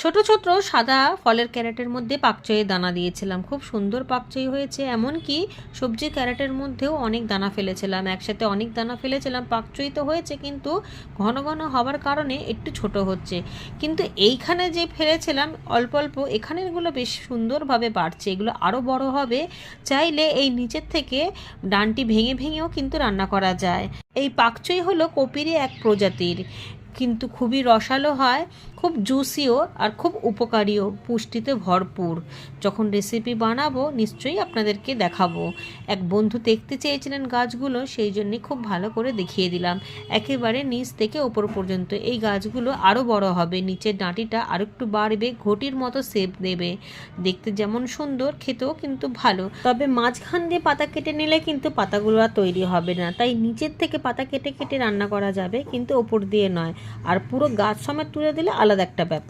ছোট ছোট সাদা ফলের ক্যারেটের মধ্যে পাকচইয়ের দানা দিয়েছিলাম, খুব সুন্দর পাকচই হয়েছে। এমনকি সবজির ক্যারেটের মধ্যেও অনেক দানা ফেলেছিলাম, একসাথে অনেক দানা ফেলেছিলাম। পাকচই তো হয়েছে কিন্তু ঘন ঘন হওয়ার কারণে একটু ছোট হচ্ছে। কিন্তু এইখানে যে ফেলেছিলাম অল্প অল্প, এখানেরগুলো বেশ সুন্দরভাবে বাড়ছে, এগুলো আরও বড় হবে। চাইলে এই নিচের থেকে ডানটি ভেঙে ভেঙেও কিন্তু রান্না করা যায়। এই পাকচই হলো কপিরই এক প্রজাতির, কিন্তু খুবই রসালো হয়, খুব জুসিও আর খুব উপকারীও, পুষ্টিতে ভরপুর। যখন রেসিপি বানাবো নিশ্চয়ই আপনাদেরকে দেখাবো। এক বন্ধু দেখতে চেয়েছিলেন গাছগুলো, সেই জন্যে খুব ভালো করে দেখিয়ে দিলাম। একেবারে নিচ থেকে ওপর পর্যন্ত এই গাছগুলো আরও বড় হবে, নিচের ডাঁটিটা আরও একটু বাড়বে, ঘটির মতো শেপ দেবে। দেখতে যেমন সুন্দর, খেতেও কিন্তু ভালো। তবে মাঝখান দিয়ে পাতা কেটে নিলে কিন্তু পাতাগুলো আর তৈরি হবে না, তাই নিচের থেকে পাতা কেটে কেটে রান্না করা যাবে, কিন্তু ওপর দিয়ে নয়। আর পুরো গাছ সমেত তুলে দিলে আলাদা একটা ব্যাপার।